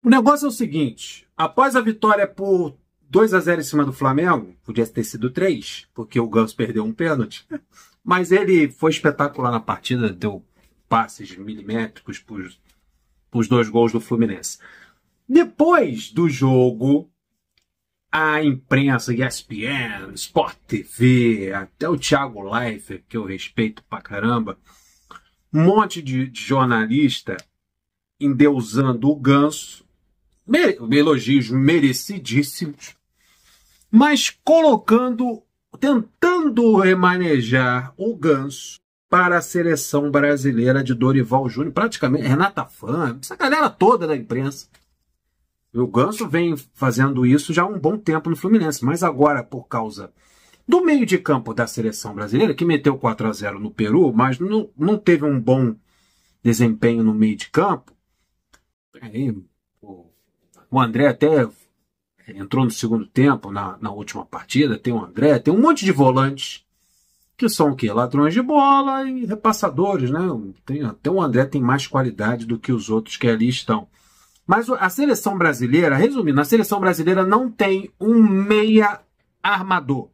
O negócio é o seguinte, após a vitória por 2-0 em cima do Flamengo, podia ter sido 3, porque o Ganso perdeu um pênalti, mas ele foi espetacular na partida, deu passes milimétricos para os 2 gols do Fluminense. Depois do jogo, a imprensa, ESPN, Sport TV, até o Thiago Leifert, que eu respeito pra caramba, um monte de jornalista endeusando o Ganso, elogios merecidíssimos, mas tentando remanejar o Ganso para a seleção brasileira de Dorival Júnior, praticamente Renata Fã, essa galera toda da imprensa. O Ganso vem fazendo isso já há um bom tempo no Fluminense, mas agora, por causa do meio de campo da seleção brasileira, que meteu 4-0 no Peru, mas não teve um bom desempenho no meio de campo. Aí, o André até entrou no segundo tempo, na última partida, tem o André, tem um monte de volantes, que são o quê? Ladrões de bola e repassadores, né? Até o André tem mais qualidade do que os outros que ali estão. Mas a seleção brasileira, resumindo, a seleção brasileira não tem um meia armador.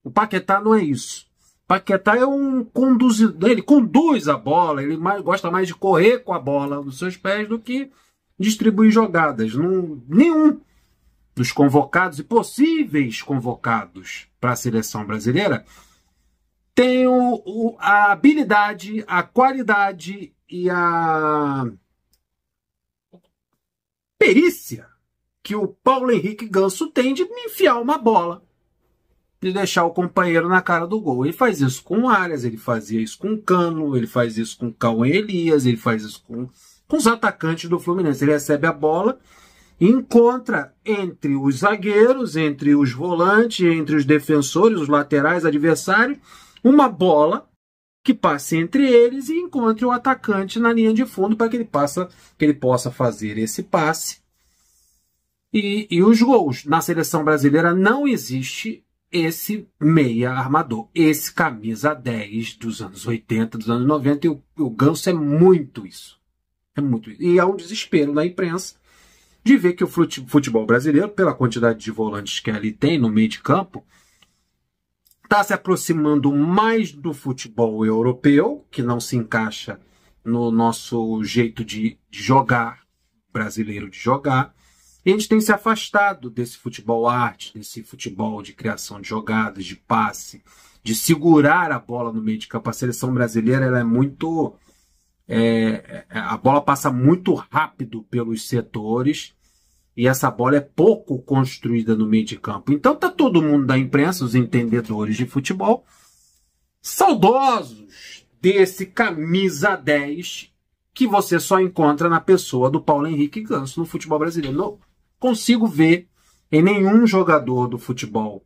O Paquetá não é isso. O Paquetá é um conduzidor, ele conduz a bola, ele gosta mais de correr com a bola nos seus pés do que distribuir jogadas. Nenhum dos convocados e possíveis convocados para a seleção brasileira tem a habilidade, a qualidade e a perícia que o Paulo Henrique Ganso tem de enfiar uma bola, de deixar o companheiro na cara do gol. Ele faz isso com o Arias, ele fazia isso com o Cano, ele faz isso com o Cauê Elias, ele faz isso com os atacantes do Fluminense. Ele recebe a bola e encontra entre os zagueiros, entre os volantes, entre os defensores, os laterais adversários, uma bola que passe entre eles e encontre o atacante na linha de fundo para que ele possa fazer esse passe e os gols. Na seleção brasileira não existe esse meia armador, esse camisa 10 dos anos 80, dos anos 90, e o Ganso é muito isso. É muito isso. E há um desespero na imprensa de ver que o futebol brasileiro, pela quantidade de volantes que ali tem no meio de campo, está se aproximando mais do futebol europeu, que não se encaixa no nosso jeito de jogar, brasileiro de jogar. E a gente tem se afastado desse futebol arte, desse futebol de criação de jogadas, de passe, de segurar a bola no meio de campo. A seleção brasileira ela é muito... a bola passa muito rápido pelos setores, e essa bola é pouco construída no meio de campo. Então tá todo mundo da imprensa, os entendedores de futebol, saudosos desse camisa 10 que você só encontra na pessoa do Paulo Henrique Ganso no futebol brasileiro. Não consigo ver em nenhum jogador do futebol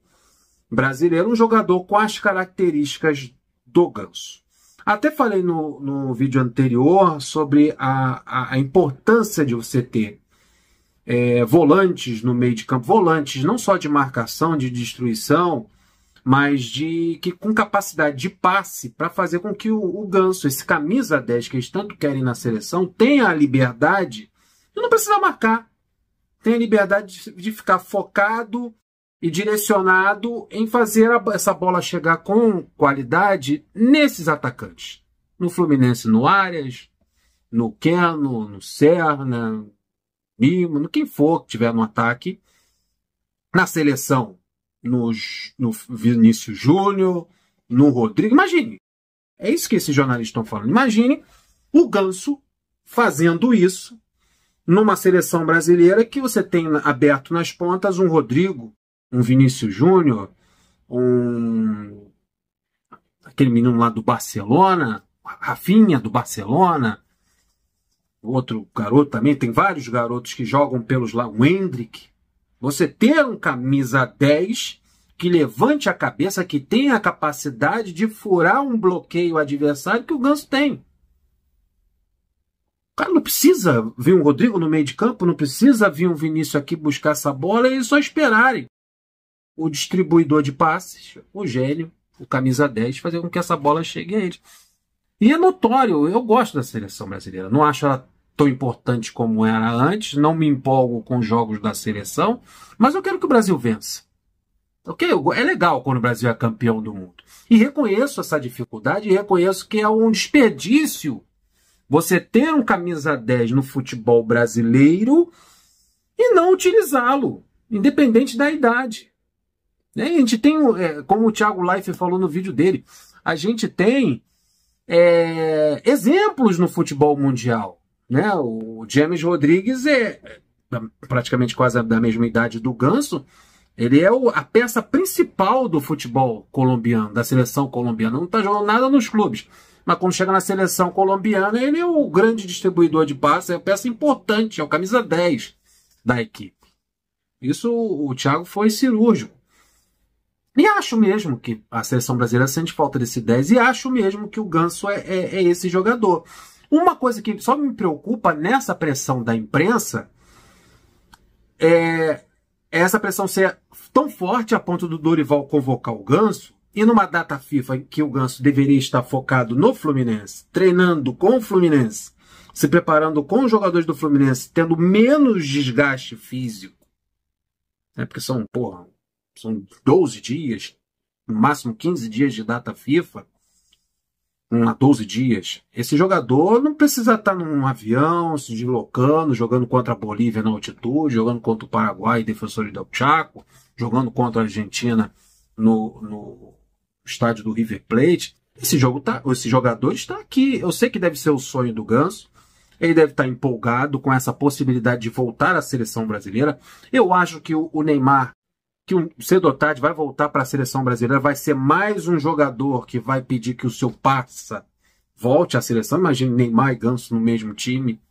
brasileiro um jogador com as características do Ganso. Até falei no vídeo anterior sobre a importância de você ter volantes no meio de campo, volantes não só de marcação, de destruição, mas com capacidade de passe para fazer com que o Ganso, esse camisa 10 que eles tanto querem na seleção, tenha a liberdade de não precisar marcar, tenha a liberdade de ficar focado e direcionado em fazer essa bola chegar com qualidade nesses atacantes. No Fluminense, no Arias, no Keno, no Serna, no quem for que tiver no ataque, na seleção, no Vinícius Júnior, no Rodrigo. Imagine, é isso que esses jornalistas estão falando. Imagine o Ganso fazendo isso numa seleção brasileira que você tem aberto nas pontas um Rodrigo, um Vinícius Júnior, aquele menino lá do Barcelona, Rafinha do Barcelona, outro garoto também, tem vários garotos que jogam pelos lados, o Hendrick. Você ter um camisa 10 que levante a cabeça, que tenha a capacidade de furar um bloqueio adversário que o Ganso tem. O cara não precisa vir um Rodrigo no meio de campo, não precisa vir um Vinícius aqui buscar essa bola, e eles só esperarem o distribuidor de passes, o gênio, o camisa 10, fazer com que essa bola chegue a eles. E é notório, eu gosto da seleção brasileira, não acho ela tão importante como era antes, não me empolgo com os jogos da seleção, mas eu quero que o Brasil vença. Ok? É legal quando o Brasil é campeão do mundo. E reconheço essa dificuldade e reconheço que é um desperdício você ter um camisa 10 no futebol brasileiro e não utilizá-lo, independente da idade. A gente tem, como o Thiago Leifert falou no vídeo dele, a gente tem exemplos no futebol mundial. Né? O James Rodrigues é praticamente quase da mesma idade do Ganso. Ele é a peça principal do futebol colombiano, da seleção colombiana. Não está jogando nada nos clubes. Mas quando chega na seleção colombiana, ele é o grande distribuidor de passes, é a peça importante, é o camisa 10 da equipe. Isso o Thiago foi cirúrgico. E acho mesmo que a seleção brasileira sente falta desse 10 e acho mesmo que o Ganso é esse jogador. Uma coisa que só me preocupa nessa pressão da imprensa é essa pressão ser tão forte a ponto do Dorival convocar o Ganso e numa data FIFA em que o Ganso deveria estar focado no Fluminense, treinando com o Fluminense, se preparando com os jogadores do Fluminense, tendo menos desgaste físico. Porque são 12 dias, no máximo 15 dias de data FIFA, 12 dias. Esse jogador não precisa estar num avião, se deslocando, jogando contra a Bolívia na altitude, jogando contra o Paraguai, Defensor del Chaco, jogando contra a Argentina no estádio do River Plate. Esse jogador está aqui. Eu sei que deve ser o sonho do Ganso. Ele deve estar empolgado com essa possibilidade de voltar à seleção brasileira. Eu acho que o Neymar, que cedo ou tarde vai voltar para a seleção brasileira, vai ser mais um jogador que vai pedir que o seu parça volte à seleção. Imagine Neymar e Ganso no mesmo time.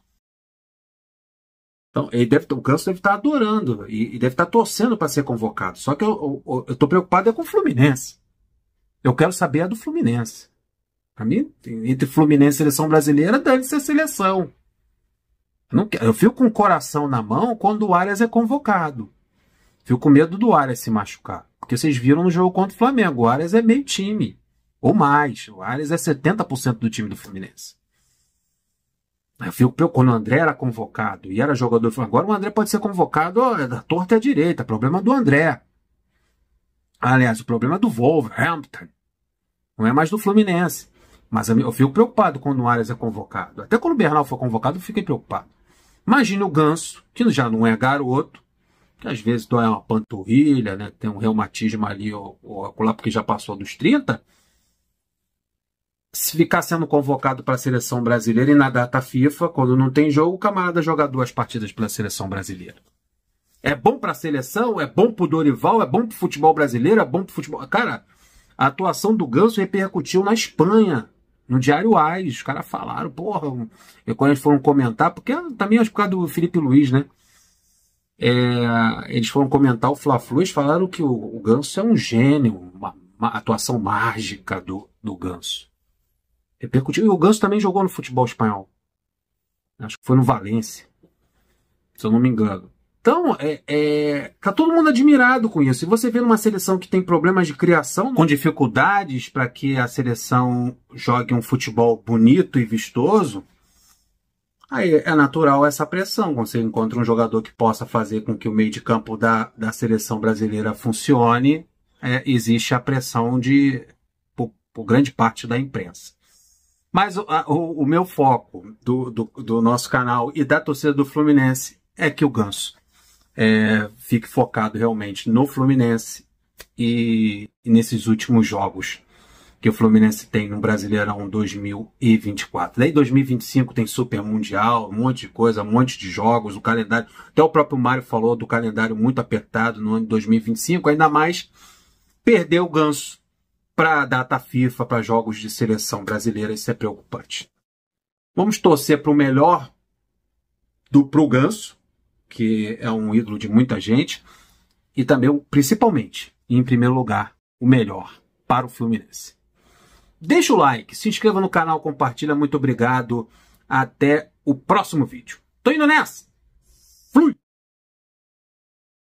Então, o Ganso deve estar adorando e deve estar torcendo para ser convocado. Só que eu estou preocupado com o Fluminense. Eu quero saber a do Fluminense. Para mim, entre Fluminense e seleção brasileira, deve ser seleção. Eu fico com o coração na mão quando o Arias é convocado. Fico com medo do Arias se machucar. Porque vocês viram no jogo contra o Flamengo. O Arias é meio time. Ou mais. O Arias é 70% do time do Fluminense. Eu fico preocupado. Quando o André era convocado e era jogador do Flamengo. Agora o André pode ser convocado da torta à direita. Problema do André. Aliás, o problema é do Wolverhampton. Não é mais do Fluminense. Mas eu fico preocupado quando o Arias é convocado. Até quando o Bernal foi convocado, eu fiquei preocupado. Imagine o Ganso, que já não é garoto, que às vezes dói uma panturrilha, né? Tem um reumatismo ali ou acolá, porque já passou dos 30. Se ficar sendo convocado para a seleção brasileira e na data FIFA, quando não tem jogo, o camarada joga 2 partidas pela seleção brasileira. É bom para a seleção, é bom para o Dorival, é bom para o futebol brasileiro, é bom para o futebol... Cara, a atuação do Ganso repercutiu na Espanha, no Diário AS. Os caras falaram, porra, quando eles foram comentar, porque também acho por causa do Felipe Luiz, né? Eles foram comentar o Fla-Flu, eles falaram que o Ganso é um gênio, uma atuação mágica do Ganso. Repercutiu. E o Ganso também jogou no futebol espanhol. Acho que foi no Valência, se eu não me engano. Então, tá todo mundo admirado com isso. E você vê numa seleção que tem problemas de criação, com dificuldades para que a seleção jogue um futebol bonito e vistoso, aí é natural essa pressão. Quando você encontra um jogador que possa fazer com que o meio de campo da seleção brasileira funcione, existe a pressão por grande parte da imprensa. Mas o meu foco do nosso canal e da torcida do Fluminense é que o Ganso fique focado realmente no Fluminense e nesses últimos jogos que o Fluminense tem no Brasileirão 2024. Daí 2025 tem Super Mundial, um monte de coisa, um monte de jogos, o calendário. Até o próprio Mário falou do calendário muito apertado no ano de 2025, ainda mais perder o Ganso para a data FIFA, para jogos de seleção brasileira, isso é preocupante. Vamos torcer para o melhor pro Ganso, que é um ídolo de muita gente, e também, principalmente, e em primeiro lugar, o melhor para o Fluminense. Deixa o like, se inscreva no canal, compartilha, muito obrigado. Até o próximo vídeo. Tô indo nessa! Fui!